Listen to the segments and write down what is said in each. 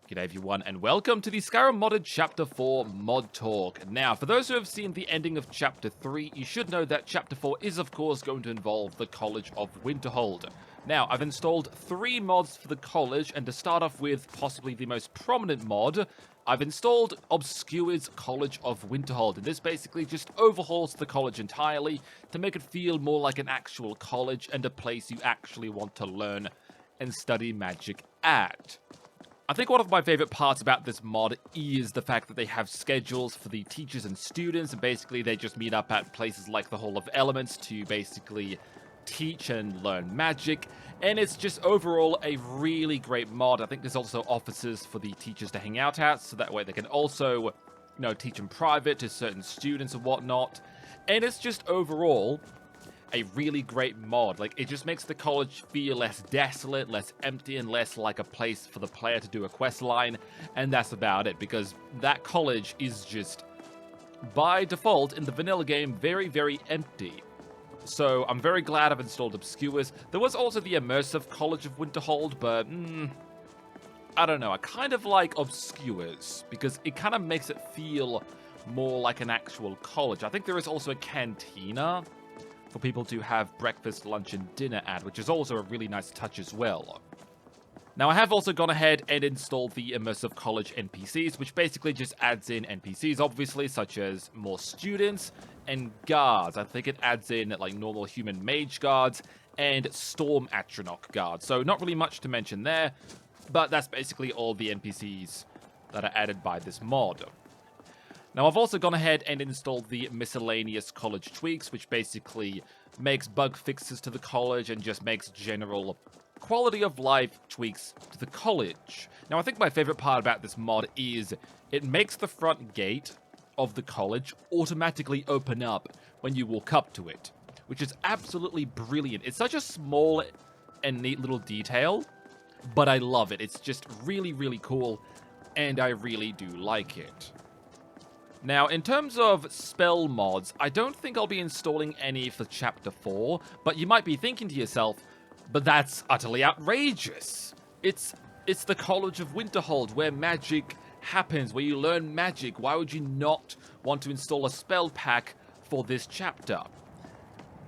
G'day everyone, and welcome to the Skyrim Modded Chapter 4 Mod Talk. Now, for those who have seen the ending of Chapter 3, you should know that Chapter 4 is of course going to involve the College of Winterhold. Now, I've installed 3 mods for the college, and to start off with possibly the most prominent mod, I've installed Obscure's College of Winterhold, and this basically just overhauls the college entirely to make it feel more like an actual college and a place you actually want to learn and study magic at. I think one of my favorite parts about this mod is the fact that they have schedules for the teachers and students, and basically they just meet up at places like the Hall of Elements to basically teach and learn magic, and it's just overall a really great mod. I think there's also offices for the teachers to hang out at, so that way they can also, teach in private to certain students and whatnot, and it's just overall a really great mod. Like, it just makes the college feel less desolate, less empty, and less like a place for the player to do a quest line, and that's about it, because that college is just, by default, in the vanilla game, very, very empty. So I'm very glad I've installed Obscures. There was also the Immersive College of Winterhold, but, I don't know, I kind of like Obscures, because it kind of makes it feel more like an actual college. I think there is also a cantina for people to have breakfast, lunch, and dinner at, which is also a really nice touch as well. Now, I have also gone ahead and installed the Immersive College NPCs, which basically just adds in NPCs, obviously, such as more students and guards. I think it adds in, like, normal human mage guards and Storm Atronach guards. So not really much to mention there, but that's basically all the NPCs that are added by this mod. Now, I've also gone ahead and installed the Miscellaneous College Tweaks, which basically makes bug fixes to the college and just makes general quality of life tweaks to the college. Now, I think my favorite part about this mod is it makes the front gate of the college automatically open up when you walk up to it, which is absolutely brilliant. It's such a small and neat little detail, but I love it. It's just really, really cool, and I really do like it. Now, in terms of spell mods, I don't think I'll be installing any for Chapter 4, but you might be thinking to yourself, but that's utterly outrageous. It's the College of Winterhold, where magic happens, where you learn magic. Why would you not want to install a spell pack for this chapter?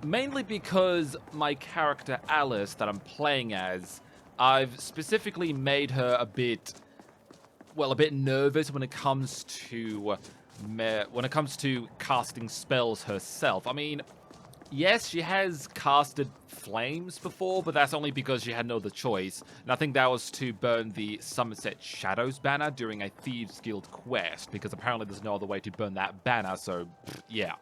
Mainly because my character Alice, that I'm playing as, I've specifically made her a bit nervous when it comes to casting spells herself. I mean, yes, she has casted flames before, but that's only because she had no other choice. And I think that was to burn the Somerset Shadows banner during a Thieves Guild quest, because apparently there's no other way to burn that banner, so yeah.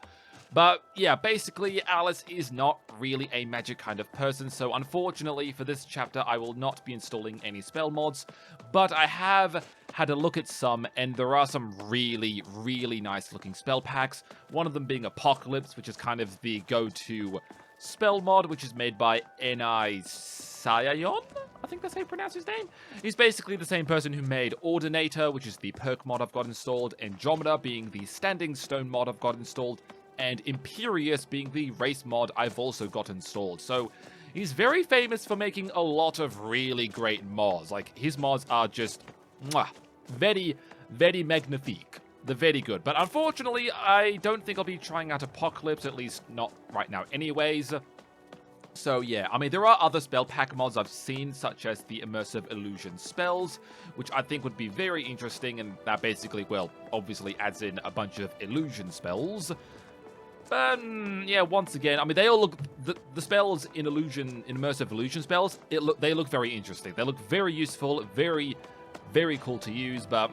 But yeah, basically, Alice is not really a magic kind of person, so unfortunately for this chapter, I will not be installing any spell mods, but I have had a look at some, and there are some really, really nice looking spell packs. One of them being Apocalypse, which is kind of the go-to spell mod, which is made by N.I. Sayayon? I think that's how you pronounce his name. He's basically the same person who made Ordinator, which is the perk mod I've got installed, Andromeda being the Standing Stone mod I've got installed, and Imperious being the race mod I've also got installed. So he's very famous for making a lot of really great mods. Like, his mods are just very, very magnifique. They're very good. But unfortunately, I don't think I'll be trying out Apocalypse, at least not right now anyways. So yeah, I mean, there are other spell pack mods I've seen, such as the Immersive Illusion Spells, which I think would be very interesting, and that basically, well, obviously adds in a bunch of illusion spells. But, yeah, once again, I mean, they all look, the spells in Immersive Illusion spells, they look very interesting. They look very useful, very, very cool to use, but,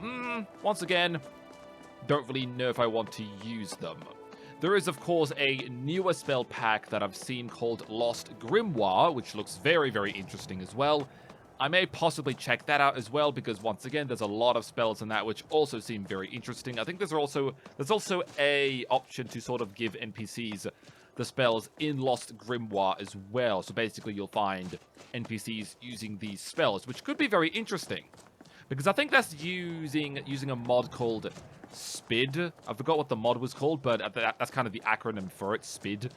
once again, don't really know if I want to use them. There is, of course, a newer spell pack that I've seen called Lost Grimoire, which looks very, very interesting as well. I may possibly check that out as well, because once again, there's a lot of spells in that which also seem very interesting. I think there's also a option to sort of give NPCs the spells in Lost Grimoire as well. So basically, you'll find NPCs using these spells, which could be very interesting, because I think that's using a mod called SPID. I forgot what the mod was called, but that's kind of the acronym for it, SPID.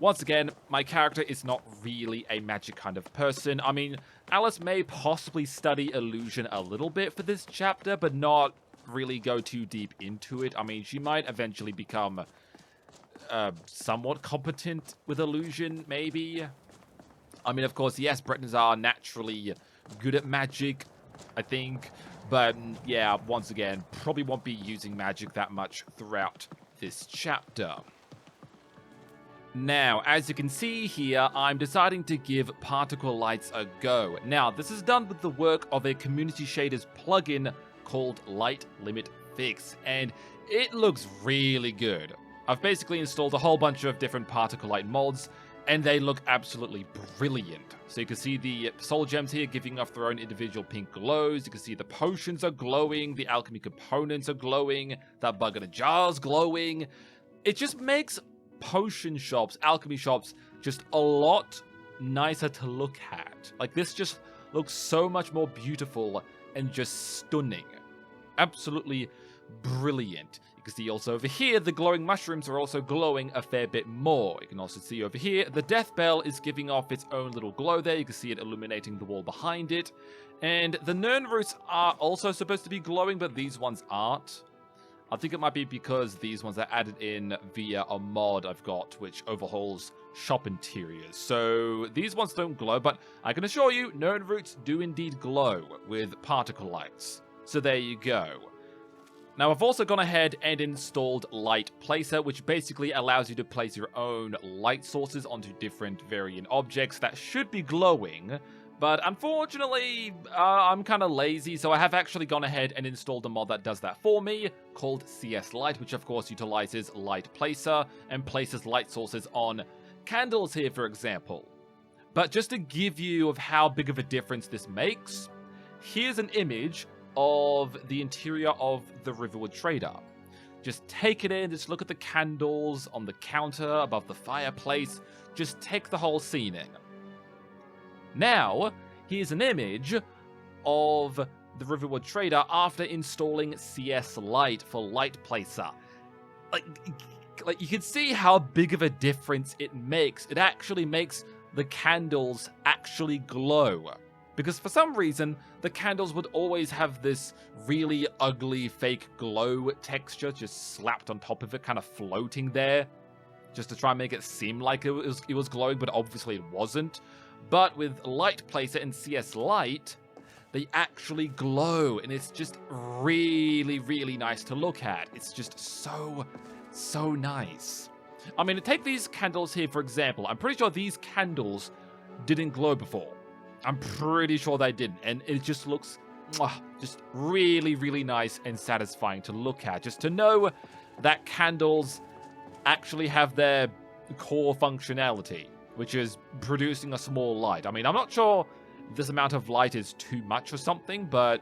Once again, my character is not really a magic kind of person. I mean, Alice may possibly study illusion a little bit for this chapter, but not really go too deep into it. I mean, she might eventually become somewhat competent with illusion, maybe. I mean, of course, yes, Bretons are naturally good at magic, I think. But, yeah, once again, probably won't be using magic that much throughout this chapter. Now, as you can see here, I'm deciding to give particle lights a go. Now, this is done with the work of a Community Shaders plugin called Light Limit Fix, and it looks really good. I've basically installed a whole bunch of different particle light mods, and they look absolutely brilliant. So you can see the soul gems here giving off their own individual pink glows. You can see the potions are glowing, the alchemy components are glowing, that bug in a jar is glowing. It just makes potion shops, alchemy shops, just a lot nicer to look at. Like, this just looks so much more beautiful and just stunning. Absolutely brilliant. You can see also over here, the glowing mushrooms are also glowing a fair bit more. You can also see over here, the death bell is giving off its own little glow there. You can see it illuminating the wall behind it. And the Nern roots are also supposed to be glowing, but these ones aren't. I think it might be because these ones are added in via a mod I've got, which overhauls shop interiors. So these ones don't glow, but I can assure you, Nern roots do indeed glow with particle lights. So there you go. Now, I've also gone ahead and installed Light Placer, which basically allows you to place your own light sources onto different variant objects that should be glowing. But unfortunately, I'm kind of lazy, so I have actually gone ahead and installed a mod that does that for me, called CS Light, which of course utilizes Light Placer and places light sources on candles here, for example. But just to give you of how big of a difference this makes, here's an image of the interior of the Riverwood Trader. Just take it in, just look at the candles on the counter above the fireplace, just take the whole scene in. Now, here's an image of the Riverwood Trader after installing CS Light for Light Placer. Like you can see how big of a difference it makes. It actually makes the candles actually glow. Because for some reason, the candles would always have this really ugly fake glow texture just slapped on top of it, kind of floating there, just to try and make it seem like it was glowing, but obviously it wasn't. But with Light Placer and CS Light, they actually glow, and it's just really, really nice to look at. It's just so nice. I mean, take these candles here, for example. I'm pretty sure these candles didn't glow before. I'm pretty sure they didn't, and it just looks just really, really nice and satisfying to look at. Just to know that candles actually have their core functionality, which is producing a small light. I mean, I'm not sure this amount of light is too much or something, but,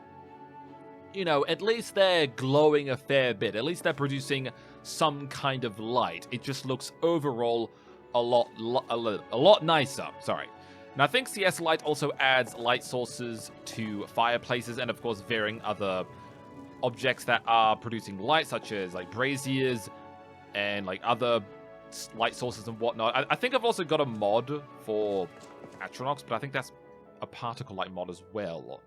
you know, at least they're glowing a fair bit. At least they're producing some kind of light. It just looks overall a lot nicer. Sorry. Now, I think CS Light also adds light sources to fireplaces and, of course, varying other objects that are producing light, such as, like, braziers and, like, other light sources and whatnot. I think I've also got a mod for Atronachs, but I think that's a particle light mod as well.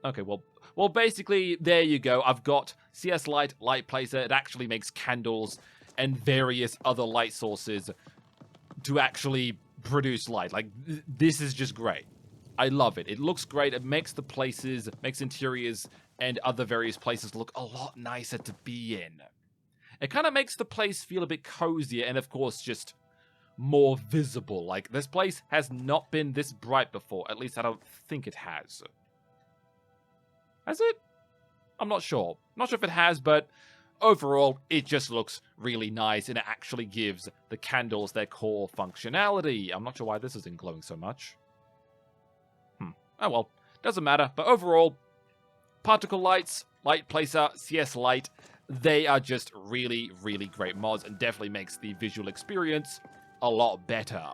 Okay, well, basically, there you go. I've got CS Light, Light Placer. It actually makes candles and various other light sources to actually produce light. Like, this is just great. I love it. It looks great. It makes the places, makes interiors and other various places look a lot nicer to be in. It kind of makes the place feel a bit cozier and, of course, just more visible. Like, this place has not been this bright before. At least I don't think it has. Has it? I'm not sure. Not sure if it has, but overall, it just looks really nice, and it actually gives the candles their core functionality. I'm not sure why this isn't glowing so much. Oh well, doesn't matter. But overall, particle lights, Light Placer, CS Light, they are just really, really great mods, and definitely makes the visual experience a lot better.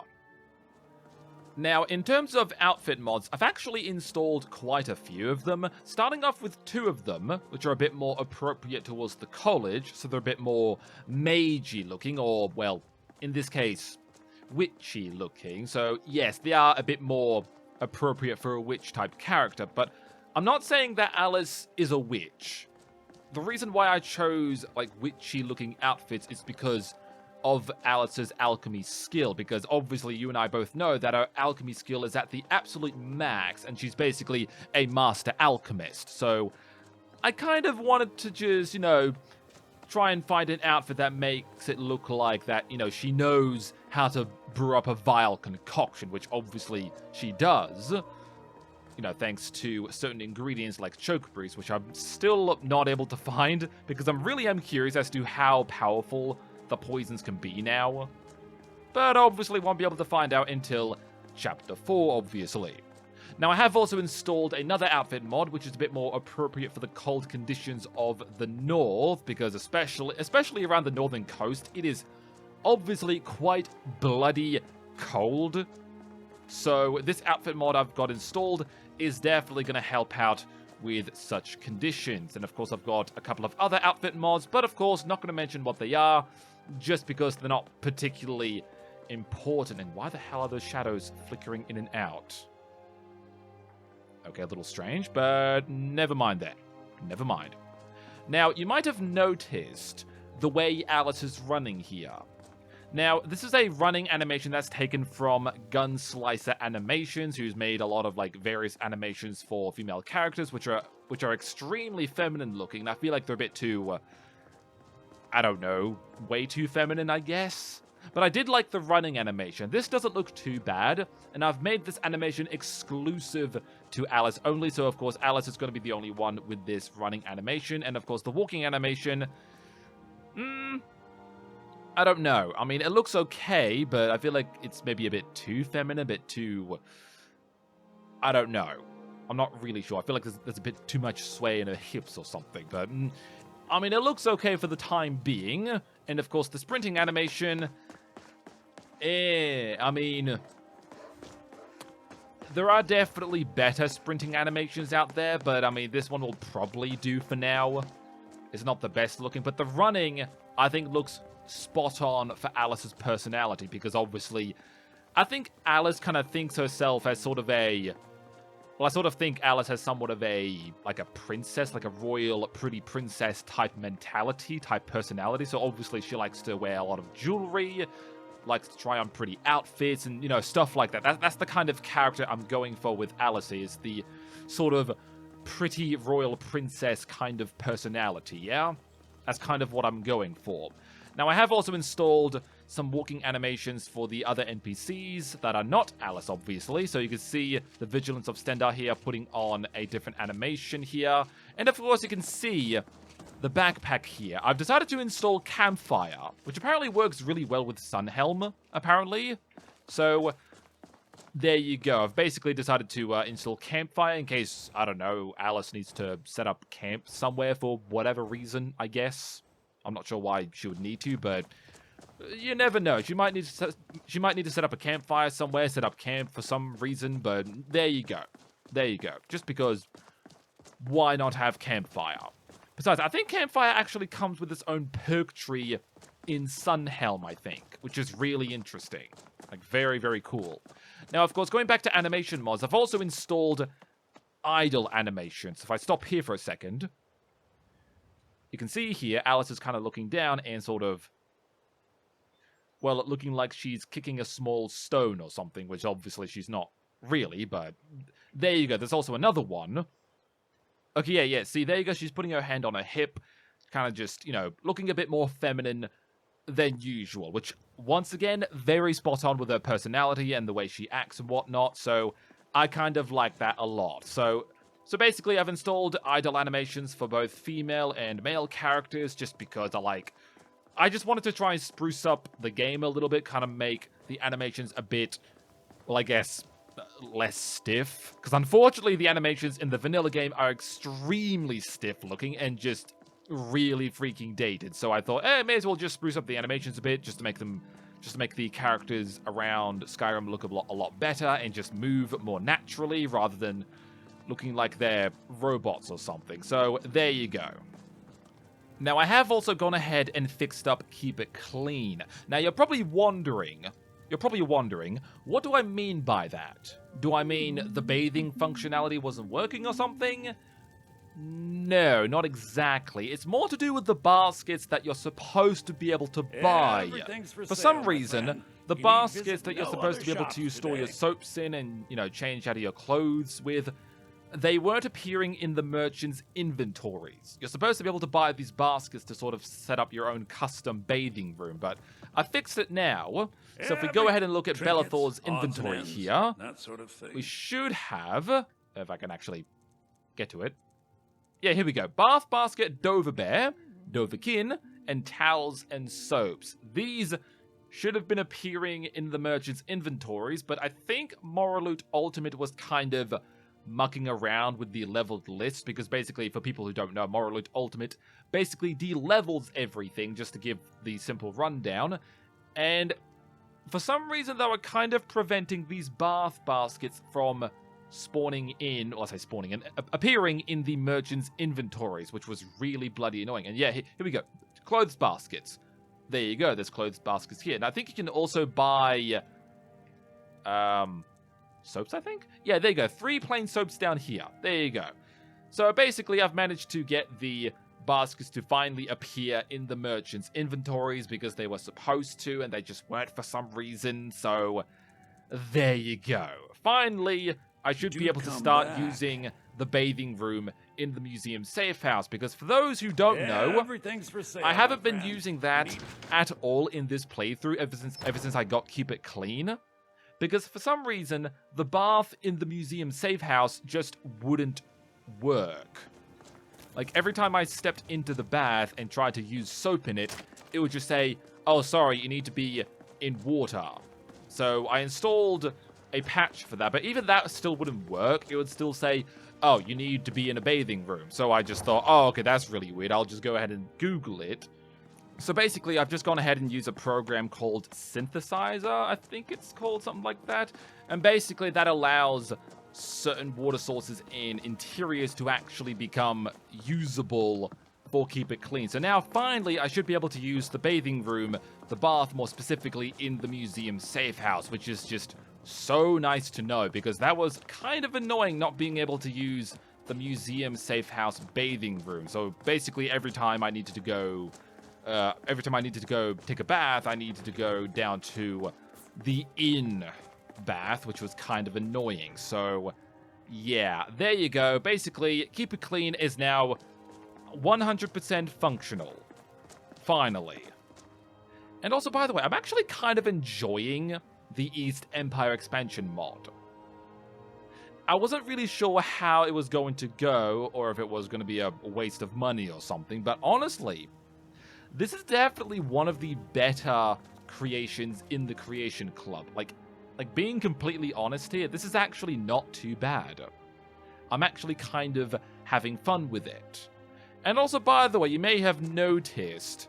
Now, in terms of outfit mods, I've actually installed quite a few of them, starting off with 2 of them, which are a bit more appropriate towards the college, so they're a bit more magey looking, or, well, in this case, witchy looking. So yes, they are a bit more appropriate for a witch type character, but I'm not saying that Alice is a witch. The reason why I chose like witchy looking outfits is because of Alice's alchemy skill, because obviously you and I both know that her alchemy skill is at the absolute max, and she's basically a master alchemist. So I kind of wanted to just, try and find an outfit that makes it look like that, she knows how to brew up a vile concoction, which obviously she does. Thanks to certain ingredients like chokeberries, which I'm still not able to find, because I really am curious as to how powerful the poisons can be now. But obviously won't be able to find out until Chapter 4, obviously. Now, I have also installed another outfit mod, which is a bit more appropriate for the cold conditions of the north, because especially around the northern coast, it is obviously quite bloody cold. So this outfit mod I've got installed is definitely going to help out with such conditions. And of course, I've got a couple of other outfit mods, but of course, not going to mention what they are, just because they're not particularly important. And why the hell are those shadows flickering in and out? Okay, a little strange, but never mind that. Never mind. Now, you might have noticed the way Alice is running here. Now, this is a running animation that's taken from Gunslicer Animations, who's made a lot of various animations for female characters, which are extremely feminine looking. And I feel like they're a bit too, I don't know, way too feminine, I guess. But I did like the running animation. This doesn't look too bad, and I've made this animation exclusive to Alice only, so of course Alice is going to be the only one with this running animation, and of course the walking animation, I don't know. I mean, it looks okay, but I feel like it's maybe a bit too feminine, a bit too, I don't know. I'm not really sure. I feel like there's a bit too much sway in her hips or something, but I mean, it looks okay for the time being, and of course the sprinting animation, I mean, there are definitely better sprinting animations out there, but I mean, this one will probably do for now. It's not the best looking, but the running, I think, looks spot on for Alice's personality, because obviously, I think Alice kind of thinks herself as sort of a, well, I sort of think Alice has somewhat of a, like a princess, like a royal, pretty princess type mentality, type personality, so obviously she likes to wear a lot of jewelry, likes to try on pretty outfits, and, stuff like that. That's the kind of character I'm going for with Alice, is the sort of pretty royal princess kind of personality, yeah? That's kind of what I'm going for. Now, I have also installed some walking animations for the other NPCs that are not Alice, obviously. So you can see the Vigilance of Stendar here putting on a different animation here. And of course, you can see the backpack here. I've decided to install Campfire, which apparently works really well with Sunhelm, apparently. So there you go. I've basically decided to install Campfire in case, I don't know, Alice needs to set up camp somewhere for whatever reason, I guess. I'm not sure why she would need to, but you never know. She might need to set up a campfire somewhere, set up camp for some reason, but there you go. There you go. Just because, why not have Campfire? Besides, I think Campfire actually comes with its own perk tree in Sunhelm, I think, which is really interesting. Like, very, very cool. Now, of course, going back to animation mods, I've also installed idle animations. If I stop here for a second, you can see here, Alice is kind of looking down and sort of, well, looking like she's kicking a small stone or something, which obviously she's not really, but there you go. There's also another one. Okay, yeah, see, there you go. She's putting her hand on her hip, kind of just, looking a bit more feminine than usual, which, once again, very spot on with her personality and the way she acts and whatnot, so I kind of like that a lot. So basically, I've installed idle animations for both female and male characters, just because I just wanted to try and spruce up the game a little bit, kind of make the animations a bit, well, I guess, less stiff. Because unfortunately, the animations in the vanilla game are extremely stiff looking and just really freaking dated. So I thought, may as well just spruce up the animations a bit, just to make the characters around Skyrim look a lot better and just move more naturally rather than looking like they're robots or something. So there you go. Now, I have also gone ahead and fixed up Keep It Clean. Now, you're probably wondering, what do I mean by that? Do I mean the bathing functionality wasn't working or something? No, not exactly. It's more to do with the baskets that you're supposed to be able to buy. For some reason, the baskets that you're supposed to be able to store your soaps in and, change out of your clothes with, they weren't appearing in the merchant's inventories. You're supposed to be able to buy these baskets to sort of set up your own custom bathing room, but I fixed it now. So if we go ahead and look at Bellathor's inventory here, that sort of thing. we should have, if I can actually get to it. Yeah, here we go. Bath basket, Dover bear, Doverkin, and towels and soaps. These should have been appearing in the merchant's inventories, but I think Moraloot Ultimate was kind of mucking around with the leveled list, because basically, for people who don't know, Moraloot Ultimate basically de-levels everything, just to give the simple rundown, and for some reason they were kind of preventing these bath baskets from spawning in, or I say spawning in, appearing in the merchant's inventories, which was really bloody annoying. And yeah, here we go. Clothes baskets. There you go, there's clothes baskets here. And I think you can also buy soaps, I think? Yeah, there you go. 3 plain soaps down here. There you go. So basically, I've managed to get the baskets to finally appear in the merchant's inventories because they were supposed to, and they just weren't for some reason. So there you go. Finally, I should be able to start using the bathing room in the museum safe house, because for those who don't know, everything's for sale, I haven't been using that at all in this playthrough ever since I got Keep It Clean, because for some reason, the bath in the museum safe house just wouldn't work. Like, every time I stepped into the bath and tried to use soap in it, it would just say, oh, sorry, you need to be in water. So I installed a patch for that, but even that still wouldn't work. It would still say, oh, you need to be in a bathing room. So I just thought, oh, okay, that's really weird. I'll just go ahead and Google it. So basically, I've just gone ahead and used a program called Synthesizer. I think it's called something like that. And basically, that allows certain water sources in interiors to actually become usable for Keep It Clean. So now, finally, I should be able to use the bathing room, the bath more specifically, in the museum safe house, which is just so nice to know, because that was kind of annoying not being able to use the museum safe house bathing room. So basically, every time I needed to go take a bath, I needed to go down to the inn bath, which was kind of annoying. So yeah, there you go. Basically, Keep It Clean is now 100% functional. Finally. And also, by the way, I'm actually kind of enjoying the East Empire expansion mod. I wasn't really sure how it was going to go, or if it was going to be a waste of money or something, but honestly, this is definitely one of the better creations in the Creation Club. Like being completely honest here, this is actually not too bad. I'm actually kind of having fun with it. And also, by the way, you may have noticed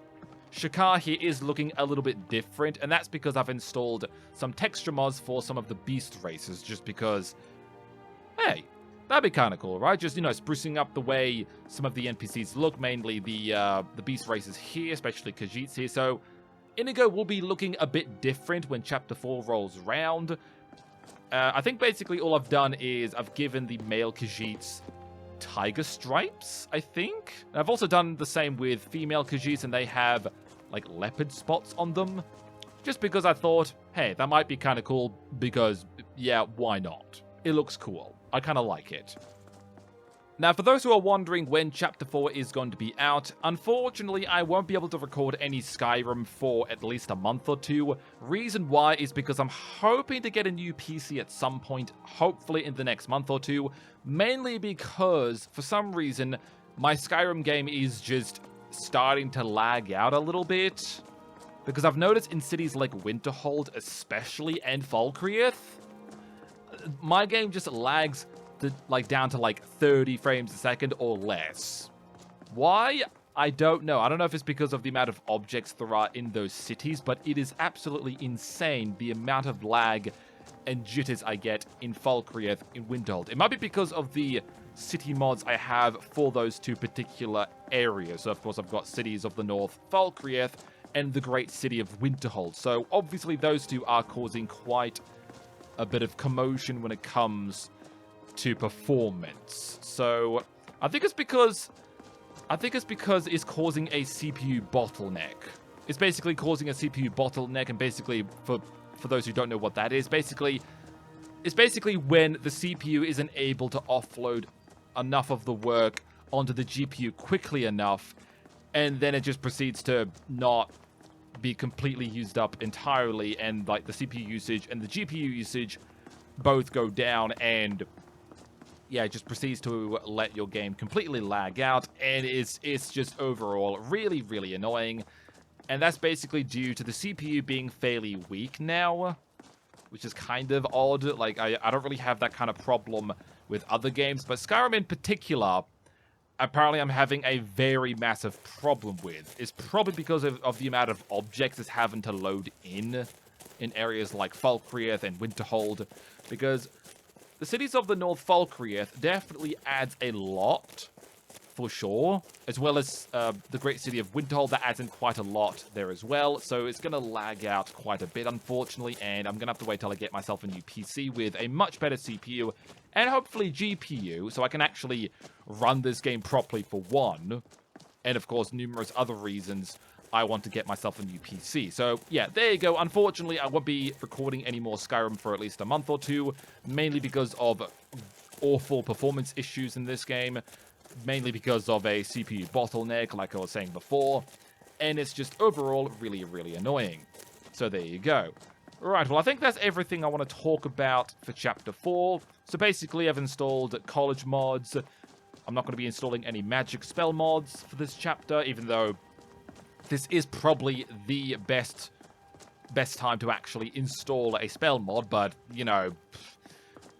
Shakar here is looking a little bit different, and that's because I've installed some texture mods for some of the beast races, just because, hey, that'd be kind of cool, right? Just, sprucing up the way some of the NPCs look, mainly the beast races here, especially Khajiit's here. So Inigo will be looking a bit different when Chapter 4 rolls around. I think basically all I've done is I've given the male Khajiits tiger stripes, I think. And I've also done the same with female Khajiits, and they have like leopard spots on them, just because I thought, hey, that might be kind of cool, because yeah, why not? It looks cool. I kind of like it. Now, for those who are wondering when Chapter 4 is going to be out, unfortunately, I won't be able to record any Skyrim for at least a month or two. Reason why is because I'm hoping to get a new PC at some point, hopefully in the next month or two, mainly because, for some reason, my Skyrim game is just starting to lag out a little bit. Because I've noticed in cities like Winterhold especially, and Falkreath, my game just lags down to 30 frames a second or less. Why? I don't know. I don't know if it's because of the amount of objects there are in those cities, but it is absolutely insane the amount of lag and jitters I get in Falkreath in Winterhold. It might be because of the city mods I have for those two particular areas. So, of course, I've got Cities of the North, Falkreath, and the great city of Winterhold. So, obviously, those two are causing quite a bit of commotion when it comes to performance. So, I think it's because it's causing a CPU bottleneck. It's basically causing a CPU bottleneck, and basically, for those who don't know what that is, it's basically when the CPU isn't able to offload enough of the work onto the GPU quickly enough, and then it just proceeds to not be completely used up entirely, and like the CPU usage and the GPU usage both go down, and yeah, it just proceeds to let your game completely lag out, and it's just overall really, really annoying. And that's basically due to the CPU being fairly weak now, which is kind of odd. Like, I don't really have that kind of problem with other games, but Skyrim in particular, apparently I'm having a very massive problem with. It's probably because of the amount of objects it's having to load in areas like Falkreath and Winterhold, because the Cities of the North Falkreath definitely adds a lot, for sure, as well as the great city of Winterhold, that adds in quite a lot there as well, so it's going to lag out quite a bit, unfortunately, and I'm going to have to wait till I get myself a new PC with a much better CPU, and hopefully GPU, so I can actually run this game properly for one, and of course numerous other reasons I want to get myself a new PC. So yeah, there you go. Unfortunately, I won't be recording any more Skyrim for at least a month or two, mainly because of awful performance issues in this game, mainly because of a CPU bottleneck, like I was saying before, and it's just overall really, really annoying. So there you go. Right, well, I think that's everything I want to talk about for Chapter 4. So basically, I've installed college mods. I'm not going to be installing any magic spell mods for this chapter, even though this is probably the best time to actually install a spell mod, but, you know,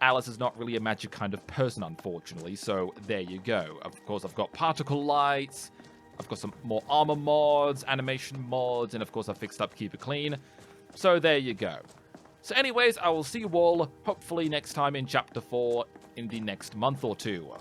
Alice is not really a magic kind of person, unfortunately, so there you go. Of course, I've got particle lights, I've got some more armor mods, animation mods, and of course I've fixed up Keep It Clean. So there you go. So anyways, I will see you all, hopefully next time in Chapter 4 in the next month or two.